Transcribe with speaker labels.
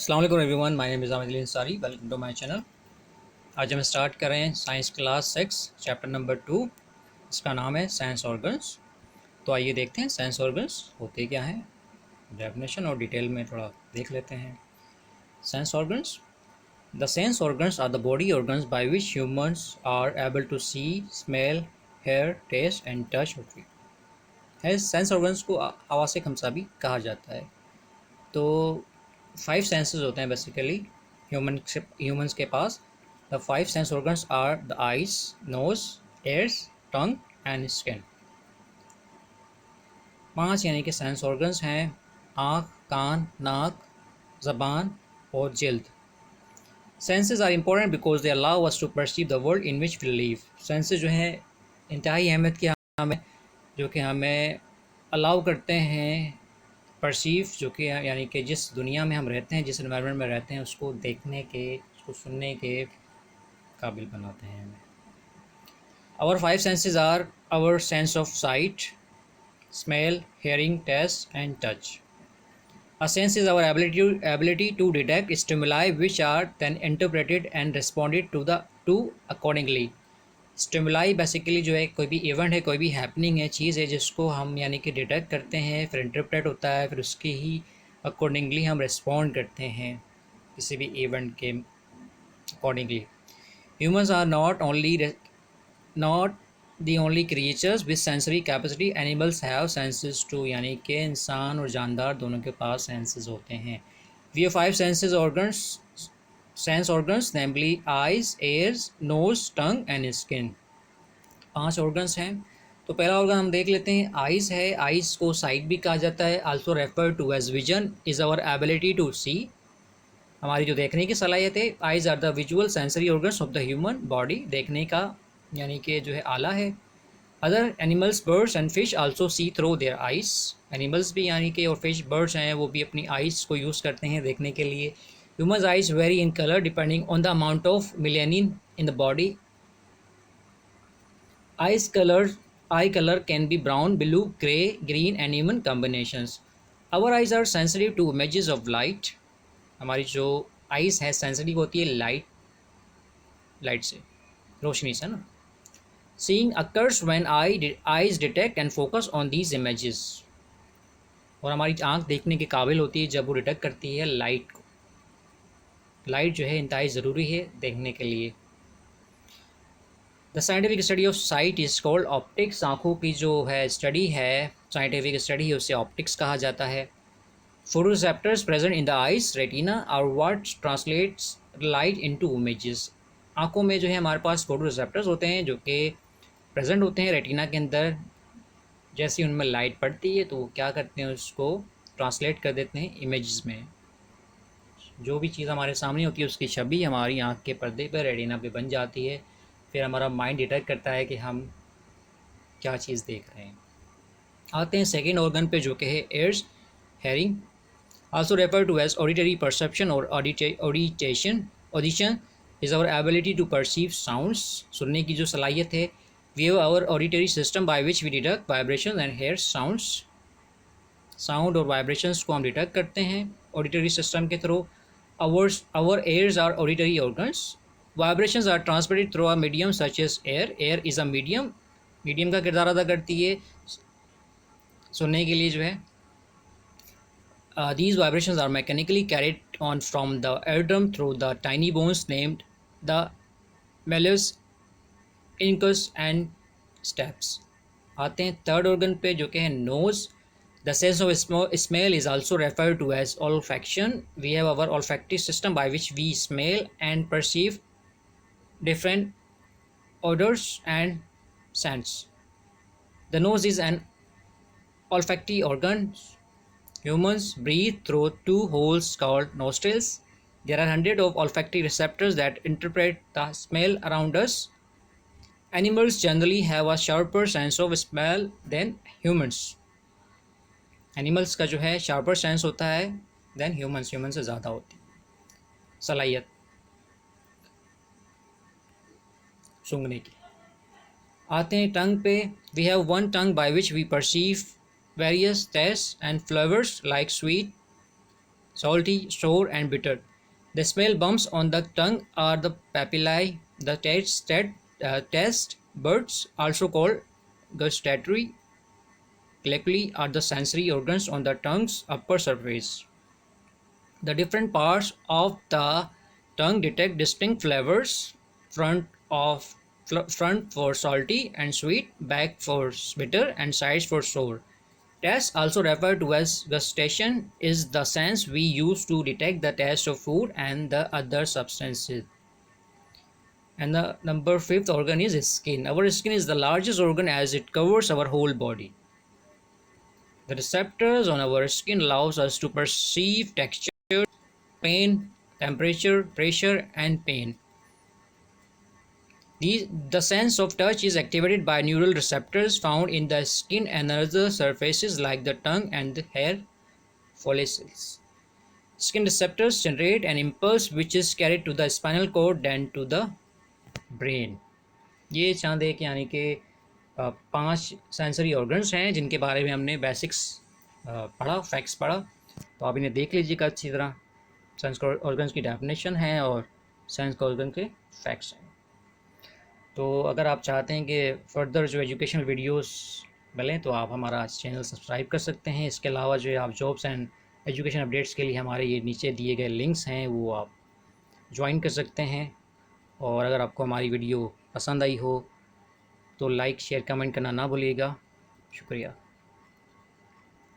Speaker 1: अस्सलाम वालेकुम everyone, my name is Amid Ansari. Welcome to my channel. आज हम स्टार्ट कर रहे हैं साइंस क्लास 6 चैप्टर नंबर 2। इसका नाम है सेंस ऑर्गन्स। तो आइए देखते हैं सेंस ऑर्गन्स होते क्या हैं, डेफिनेशन और डिटेल में थोड़ा देख लेते हैं। Sense organs, the sense organs are the body organs by which humans are able to see, smell, hear, taste and touch और फील। है सेंस ऑर्गन्स को आवासिक हमसा भी कहा जाता है। तो 5 सेंसेस होते हैं बेसिकली ह्यूमंस के पास। The 5 sense organs are the eyes, nose, ears, tongue and skin. 5 यानी कि सेंस ऑर्गन्स हैं: आँख, कान, नाक, ज़बान और जिल्द। Senses are important because they allow us to perceive the world in which we live. Senses जो हैं इंतहाई अहमियत की हमें, जो कि हमें अलाउ करते हैं परसीव, जो कि यानी कि जिस दुनिया में हम रहते हैं, जिस एनवायरनमेंट में रहते हैं, उसको देखने के, उसको सुनने के काबिल बनाते हैं हमें। Our 5 senses are our sense of sight, smell, hearing, taste and touch. A sense is our ability to detect stimuli which are then interpreted and responded to accordingly. Stimuli basically जो है कोई भी इवेंट है, कोई भी happening है, चीज़ है जिसको हम यानी कि डिटेक्ट करते हैं, फिर इंटरप्रेट होता है, फिर उसके ही अकॉर्डिंगली हम रिस्पॉन्ड करते हैं किसी भी इवेंट के accordingly. Humans are not the only creatures with sensory capacity, animals have senses too, यानी कि इंसान और जानदार दोनों के पास सेंसेस होते हैं। We have 5 sense organs namely eyes, ears, nose, tongue and skin. 5 organs हैं। तो पहला ऑर्गन हम देख लेते हैं, आइज़ है। आइज़ को साइट भी कहा जाता है, also refer to as vision, is our ability to see, हमारी जो देखने की सलाहियत है। Eyes are the visual sensory organs of the human body, देखने का यानी कि जो है आला है। Other animals, birds and fish also see through their eyes. Animals भी यानी कि और फिश, बर्ड्स हैं, वो भी अपनी आइज़ को यूज़ करते हैं देखने के लिए। Human eyes very in colour depending on the amount of melanin in the body. Eyes color, eye color can be brown, blue, gray, green and even combinations. Our eyes are sensitive to images of light. हमारी जो eyes है sensitive होती है light से, रोशनी से ना। Seeing occurs when eyes detect and focus on these images. और हमारी आँख देखने के काबिल होती है जब वो डिटेक्ट करती है लाइट को। लाइट जो है इंतहाई ज़रूरी है देखने के लिए। The scientific study of site is called optics. आँखों की जो है स्टडी है, साइंटिफिक स्टडी है, उसे ऑप्टिक्स कहा जाता है। Photoreceptors present in the eyes retina are what translates light into images. आँखों में जो है हमारे पास फोटोरिसेप्टर्स होते हैं जो कि प्रेजेंट होते हैं रेटिना के अंदर। जैसे उनमें लाइट पड़ती है तो वो क्या करते हैं, उसको ट्रांसलेट कर देते हैं इमेजेस में। जो भी चीज़ हमारे सामने होती है उसकी छवि हमारी आँख के पर्दे पर, रेटिना पे बन जाती है। फिर हमारा माइंड डिटेक्ट करता है कि हम क्या चीज़ देख रहे हैं। आते हैं सेकेंड ऑर्गन पे जो कि है ears, hearing, also refer to as auditory perception और audition is our ability to perceive sounds, सुनने की जो सलाहियत है। We have our auditory system by which we detect vibration and hear sounds. Sound और वाइब्रेशंस को हम डिटेक्ट करते हैं ऑडिटरी सिस्टम के थ्रू। Our ears are auditory organs. Vibrations are transmitted through a medium such as air. Air is a medium का किरदार अदा करती है सुनने के लिए जो है। These vibrations are mechanically carried on from the eardrum through the tiny bones named the malleus, incus and steps. आते हैं थर्ड ऑर्गन पे जो कि है nose. The sense of smell is also referred to as olfaction. We have our olfactory system by which we smell and perceive different odors and scents. The nose is an olfactory organ. Humans breathe through two holes called nostrils. There are hundreds of olfactory receptors that interpret the smell around us. Animals generally have a sharper sense of smell than humans. Animals का जो है sharper sense होता है than humans, humans से ज़्यादा होती है सलाहियत सूंघने की। आते हैं टंग पे। We have one tongue by which we perceive various tastes and flavors like sweet, salty, sour, and bitter. The smell bumps on the tongue are the papillae. The taste buds, also called gustatory calculi, are the sensory organs on the tongue's upper surface. The different parts of the tongue detect distinct flavors: front of front for salty and sweet, back for bitter, and sides for sour. Taste, also referred to as gustation, is the sense we use to detect the taste of food and the other substances. And the number fifth organ is skin. Our skin is the largest organ as it covers our whole body. The receptors on our skin allows us to perceive texture, pain, temperature, pressure, and pain. The sense of touch is activated by neural receptors found in the skin and other surfaces like the tongue and the hair follicles. Skin receptors generate an impulse which is carried to the spinal cord then to the brain. ये चांद एक यानी कि 5 sensory organs हैं जिनके बारे में हमने बेसिक्स पढ़ा, फैक्ट्स पढ़ा। तो आप इन्हें देख लीजिएगा अच्छी तरह। सेंस ऑर्गन्स की डेफिनेशन है और सेंस ऑर्गन के फैक्ट्स हैं। तो अगर आप चाहते हैं कि फर्दर जो एजुकेशनल वीडियोस मिलें तो आप हमारा चैनल सब्सक्राइब कर सकते हैं। इसके अलावा जो आप जॉब्स एंड एजुकेशन अपडेट्स के लिए हमारे ये नीचे दिए गए लिंक्स हैं वो आप ज्वाइन कर सकते हैं। और अगर आपको हमारी वीडियो पसंद आई हो तो लाइक, शेयर, कमेंट करना ना भूलिएगा। शुक्रिया।